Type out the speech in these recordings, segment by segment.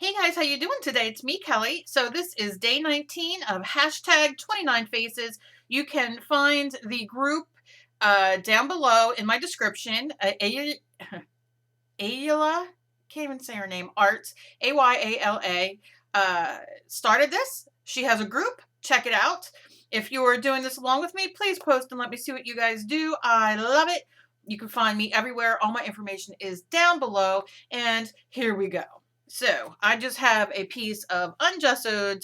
Hey guys, how you doing today? It's me, Kelly. So this is day 19 of hashtag 29 faces. You can find the group down below in my description. Ayala, can't even say her name, Arts, Ayala, started this. She has a group. Check it out. If you are doing this along with me, please post and let me see what you guys do. I love it. You can find me everywhere. All my information is down below. And here we go. So I just have a piece of ungessoed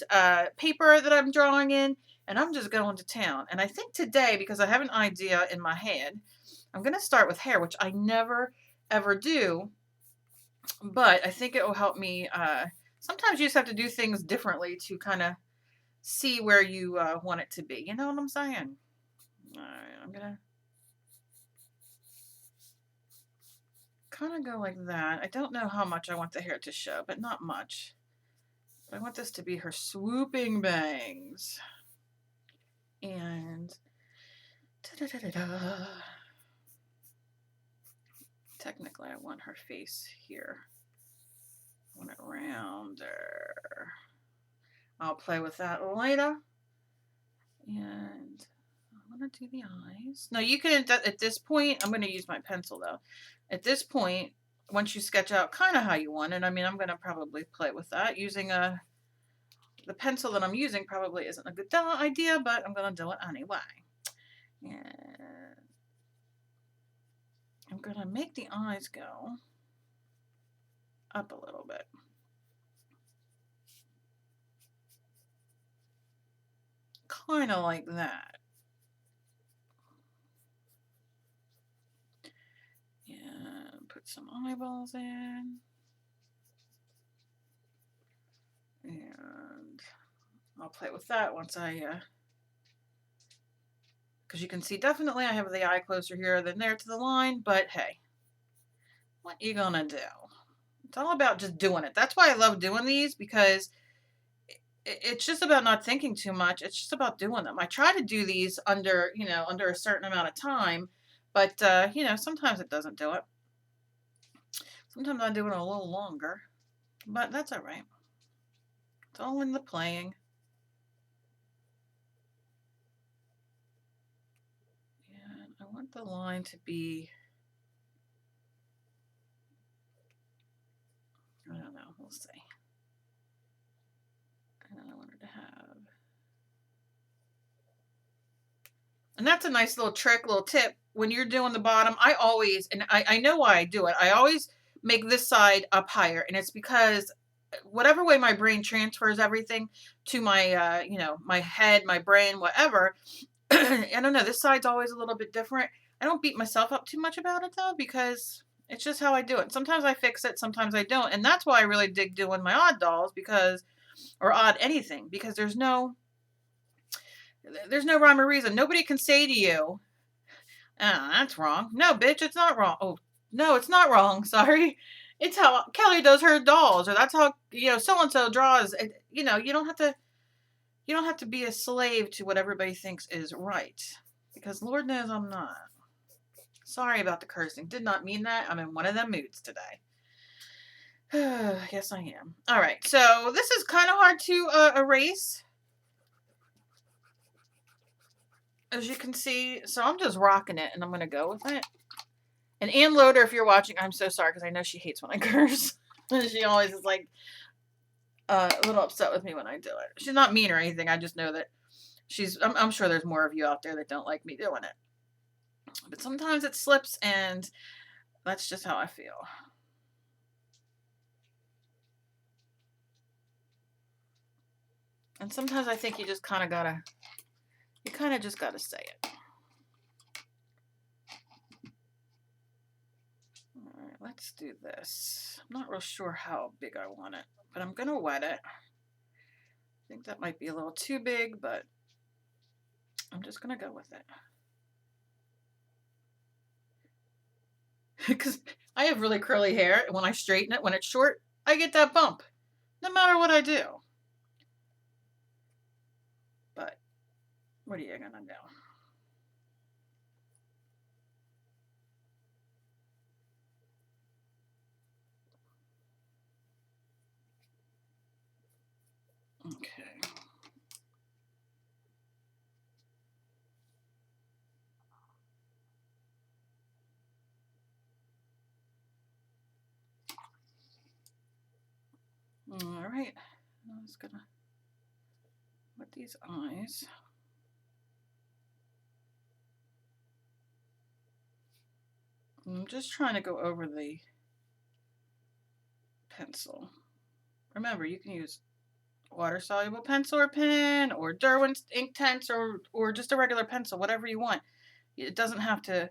paper that I'm drawing in, and I'm just going to town. And I think today, because I have an idea in my head, I'm going to start with hair, which I never ever do, but I think it will help me. Sometimes you just have to do things differently to kind of see where you want it to be. You know what I'm saying? All right, I'm gonna kind of go like that. I don't know how much I want the hair to show, but not much. But I want this to be her swooping bangs. And da-da-da-da-da. Technically, I want her face here. I want it rounder. I'll play with that later. And I want to do the eyes. No, you can, at this point, I'm going to use my pencil though. At this point, once you sketch out kind of how you want it, I mean, I'm going to probably play with that using the pencil that I'm using probably isn't a good idea, but I'm going to do it anyway. And I'm going to make the eyes go up a little bit. Kind of like that. And put some eyeballs in. And I'll play with that once because you can see definitely I have the eye closer here than there to the line, but hey, what you gonna do? It's all about just doing it. That's why I love doing these, because it's just about not thinking too much. It's just about doing them. I try to do these under, under a certain amount of time, but, sometimes it doesn't do it. Sometimes I do it a little longer, but that's all right. It's all in the playing. And I want the line to be, I don't know, we'll see. And then I wanted to have, and that's a nice little trick, little tip. When you're doing the bottom, I always, and I know why I do it, I always make this side up higher. And it's because whatever way my brain transfers everything to my, my head, my brain, whatever, I don't know, this side's always a little bit different. I don't beat myself up too much about it though, because it's just how I do it. Sometimes I fix it, sometimes I don't. And that's why I really dig doing my odd dolls, because, or odd anything, because there's no rhyme or reason. Nobody can say to you, "Oh, that's wrong." No, bitch, it's not wrong. Oh, no, it's not wrong. Sorry. It's how Kelly does her dolls, or that's how, so and so draws. You don't have to be a slave to what everybody thinks is right, because Lord knows I'm not. Sorry about the cursing. Did not mean that. I'm in one of them moods today. Yes, I am. All right. So this is kind of hard to erase, as you can see. So I'm just rocking it, and I'm going to go with it. And Ann Loader, if you're watching, I'm so sorry, because I know she hates when I curse. She always is like a little upset with me when I do it. She's not mean or anything. I just know that I'm sure there's more of you out there that don't like me doing it. But sometimes it slips, and that's just how I feel. And sometimes I think you just kind of just gotta say it. All right, let's do this. I'm not real sure how big I want it, but I'm gonna wet it. I think that might be a little too big, but I'm just gonna go with it. Because I have really curly hair, and when I straighten it, when it's short, I get that bump, no matter what I do. But what are you gonna do? right. I'm just gonna with these eyes. I'm just trying to go over the pencil. Remember, you can use water-soluble pencil or pen, or Derwent's Inktense, or just a regular pencil, whatever you want. It doesn't have to,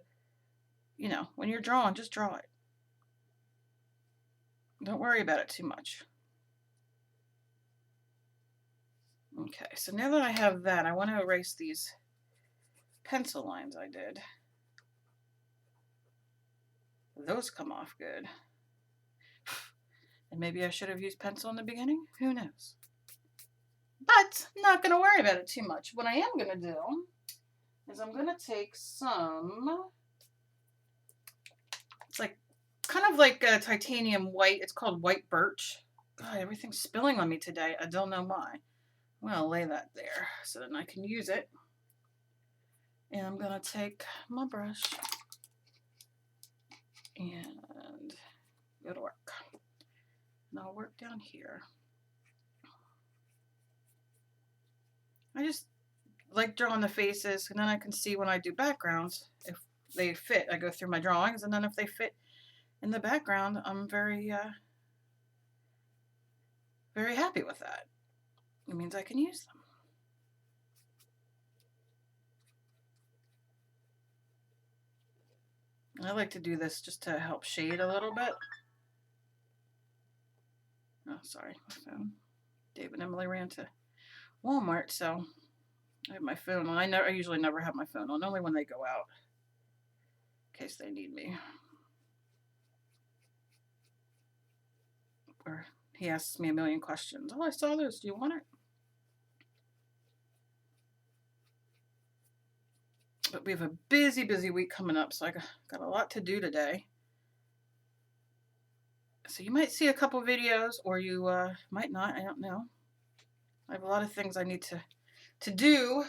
you know, when you're drawing, just draw it. Don't worry about it too much. Okay, so now that I have that, I want to erase these pencil lines I did. Those come off good. And maybe I should have used pencil in the beginning? Who knows? But I'm not going to worry about it too much. What I am going to do is I'm going to take some, it's like kind of like a titanium white. It's called white birch. God, everything's spilling on me today. I don't know why. I'm going to lay that there so then I can use it. And I'm going to take my brush and go to work. And I'll work down here. I just like drawing the faces, and then I can see when I do backgrounds if they fit. I go through my drawings, and then if they fit in the background, I'm very very happy with that. It means I can use them. I like to do this just to help shade a little bit. Oh, sorry, my phone. Dave and Emily ran to Walmart, so I have my phone on. I usually never have my phone on, only when they go out, in case they need me. Or he asks me a million questions. Oh, I saw those. Do you want it? But we have a busy, busy week coming up, so I got a lot to do today. So you might see a couple videos, or you might not. I don't know. I have a lot of things I need to do,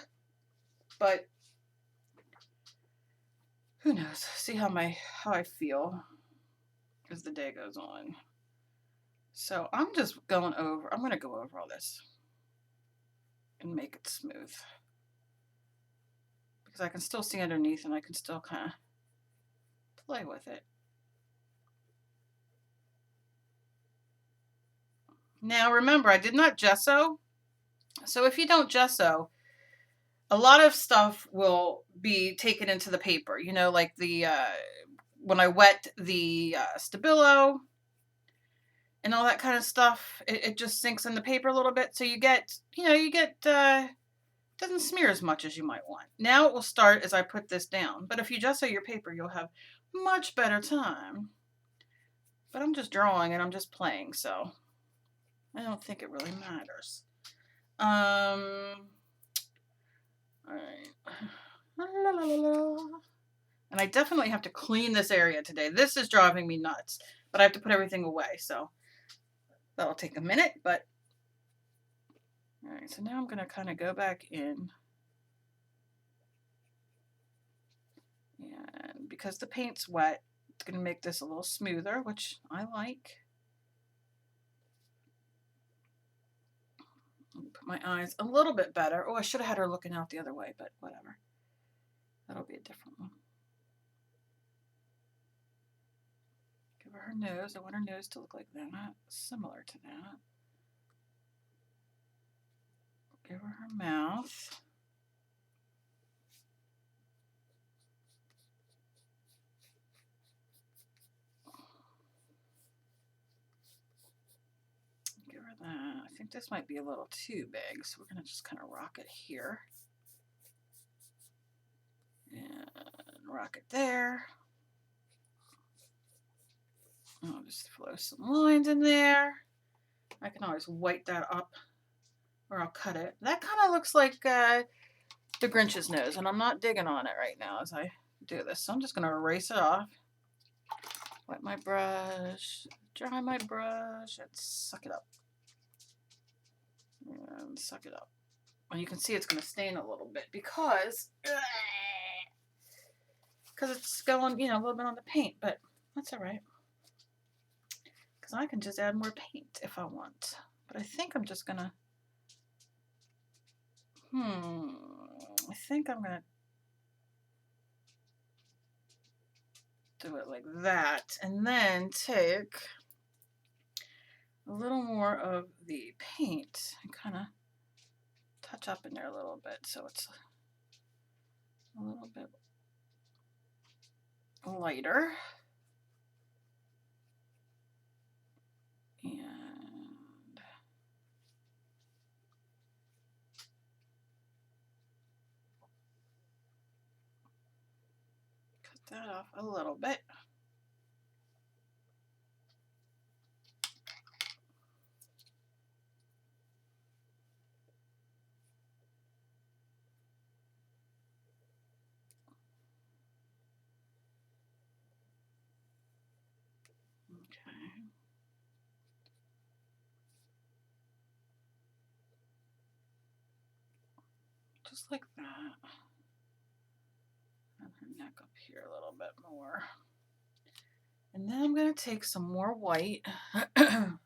but who knows? See how I feel as the day goes on. So I'm just going over. I'm going to go over all this and make it smooth because I can still see underneath, and I can still kind of play with it. Now remember, I did not gesso. So if you don't gesso, a lot of stuff will be taken into the paper. You know, like the when I wet the Stabilo and all that kind of stuff, it just sinks in the paper a little bit. So you get, doesn't smear as much as you might want. Now it will start as I put this down. But if you gesso your paper, you'll have much better time. But I'm just drawing and I'm just playing, so I don't think it really matters. All right. And I definitely have to clean this area today. This is driving me nuts, but I have to put everything away, so that'll take a minute, but all right, so now I'm going to kind of go back in. And because the paint's wet, it's going to make this a little smoother, which I like. Put my eyes a little bit better. Oh, I should have had her looking out the other way, but whatever. That'll be a different one. Give her her nose. I want her nose to look like that, similar to that. Give her her mouth. Give her that. I think this might be a little too big, so we're going to just kind of rock it here. And rock it there. I'll just flow some lines in there. I can always white that up, or I'll cut it. That kind of looks like the Grinch's nose, and I'm not digging on it right now as I do this. So I'm just going to erase it off. Wet my brush, dry my brush, and suck it up. And suck it up. And you can see it's going to stain a little bit because it's going, a little bit on the paint, but that's all right. Because I can just add more paint if I want. But I think I'm just gonna, I think I'm gonna do it like that, and then take a little more of the paint and kind of touch up in there a little bit so it's a little bit lighter. And cut that off a little bit. Okay. Just like that. And her neck up here a little bit more. And then I'm going to take some more white. And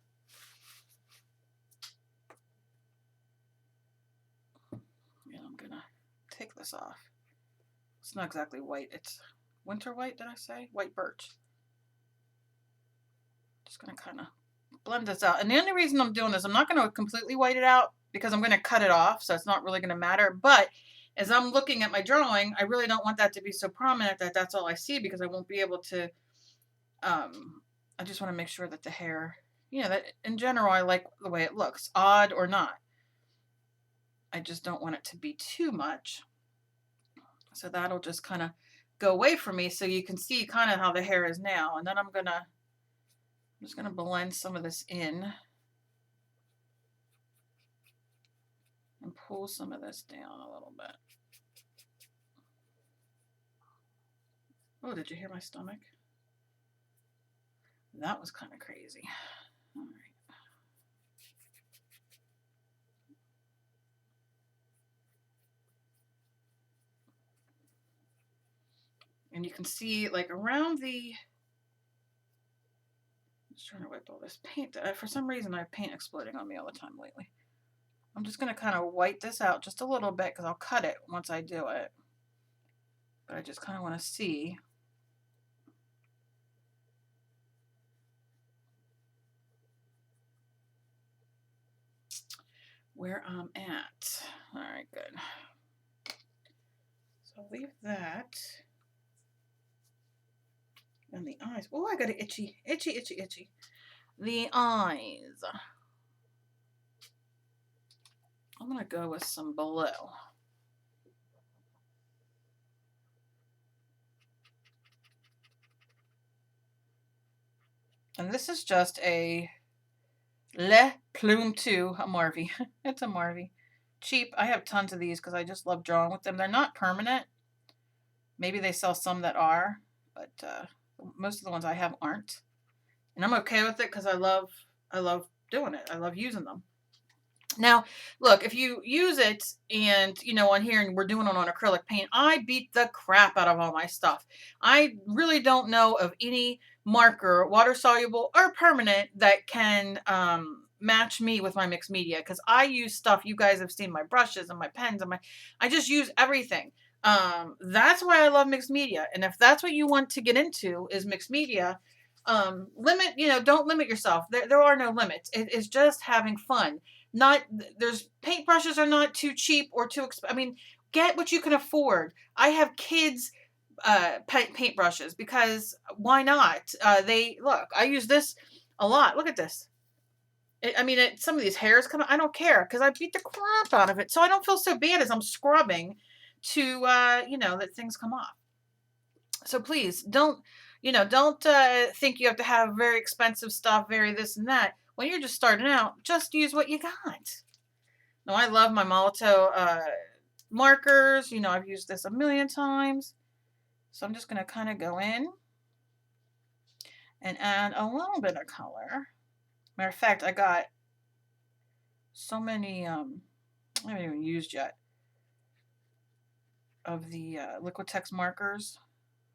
I'm going to take this off. It's not exactly white. It's winter white, did I say? White birch. Just going to kind of blend this out. And the only reason I'm doing this, I'm not going to completely white it out because I'm going to cut it off. So it's not really going to matter. But as I'm looking at my drawing, I really don't want that to be so prominent that that's all I see because I won't be able to, I just want to make sure that the hair, you know, that in general, I like the way it looks, odd or not. I just don't want it to be too much. So that'll just kind of go away from me so you can see kind of how the hair is now. And then I'm just going to blend some of this in and pull some of this down a little bit. Oh, did you hear my stomach? That was kind of crazy. All right. And you can see like around the, I'm just trying to wipe all this paint. For some reason, I have paint exploding on me all the time lately. I'm just going to kind of wipe this out just a little bit because I'll cut it once I do it. But I just kind of want to see. Where I'm at. All right, good. So I'll leave that. And the eyes. Oh, I got an itchy. The eyes. I'm going to go with some blue. And this is just a Le Plume 2, a Marvy. It's a Marvy. Cheap. I have tons of these because I just love drawing with them. They're not permanent. Maybe they sell some that are, but most of the ones I have aren't. And I'm okay with it because I love doing it. I love using them. Now, look, if you use it and, you know, on here and we're doing it on acrylic paint, I beat the crap out of all my stuff. I really don't know of any marker, water soluble or permanent, that can match me with my mixed media because I use stuff. You guys have seen my brushes and my pens and I just use everything. That's why I love mixed media. And if that's what you want to get into is mixed media, limit, you know, don't limit yourself. There are no limits. It is just having fun. Not, there's paintbrushes are not too cheap or too expensive. I mean, get what you can afford. I have kids paintbrushes because why not? Look, I use this a lot. Look at this. I mean, some of these hairs come out. I don't care because I beat the crap out of it. So I don't feel so bad as I'm scrubbing to, you know, that things come off. So please don't, you know, don't think you have to have very expensive stuff, very this and that. When you're just starting out, just use what you got. Now, I love my Molotow markers. You know, I've used this a million times. So I'm just going to kind of go in and add a little bit of color. Matter of fact, I got so many, I haven't even used yet, of the Liquitex markers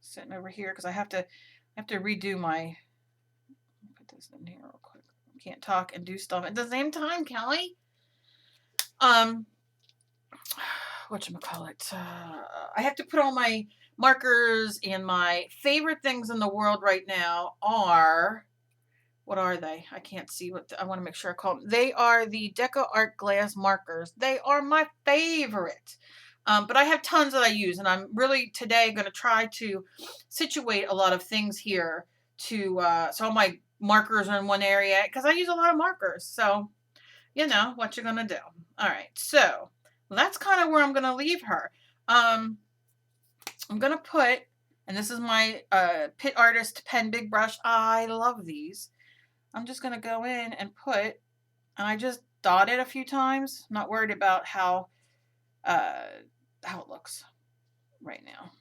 sitting over here because I have to redo my, put this in here real quick. Can't talk and do stuff at the same time, Kelly. Whatchamacallit? I have to put all my markers, and my favorite things in the world right now are, what are they? I can't see what I want to make sure I call them. They are the Deco Art glass markers. They are my favorite. But I have tons that I use, and I'm really today going to try to situate a lot of things here to so all my markers are in one area because I use a lot of markers. So you know what you're gonna do. All right, so that's kind of where I'm gonna leave her. I'm gonna put, and this is my Pit Artist pen big brush. I love these. I'm just gonna go in and put, and I just dot it a few times. I'm not worried about uh, how it looks right now.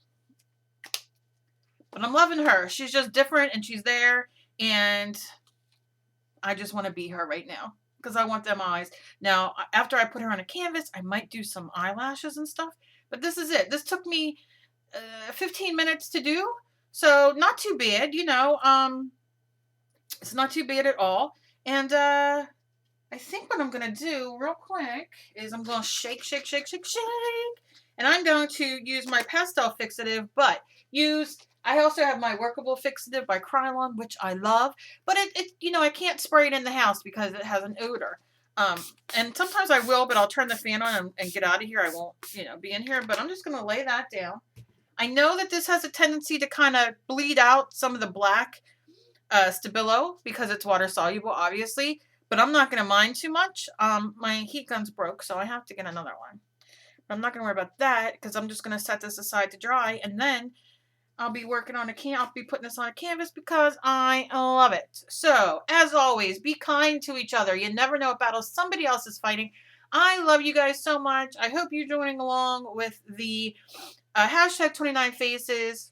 But I'm loving her. She's just different, and she's there, and I just want to be her right now because I want them eyes. Now, after I put her on a canvas, I might do some eyelashes and stuff. But this is it. This took me 15 minutes to do, so not too bad. It's not too bad at all. And I think what I'm gonna do real quick is I'm gonna shake, shake, shake, shake, shake, and I'm going to use my pastel fixative, but I also have my workable fixative by Krylon, which I love, but I can't spray it in the house because it has an odor. And sometimes I will, but I'll turn the fan on and get out of here. I won't, be in here, but I'm just going to lay that down. I know that this has a tendency to kind of bleed out some of the black Stabilo because it's water soluble, obviously, but I'm not going to mind too much. My heat gun's broke, so I have to get another one. But I'm not going to worry about that because I'm just going to set this aside to dry, and then I'll be working on I'll be putting this on a canvas because I love it. So, as always, be kind to each other. You never know what battle somebody else is fighting. I love you guys so much. I hope you're joining along with the hashtag 29 Faces.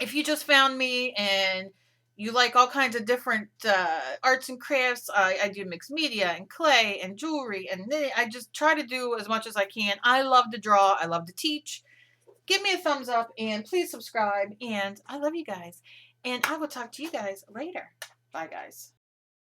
If you just found me and you like all kinds of different arts and crafts, I do mixed media and clay and jewelry, and I just try to do as much as I can. I love to draw. I love to teach. Give me a thumbs up and please subscribe. And I love you guys. And I will talk to you guys later. Bye, guys.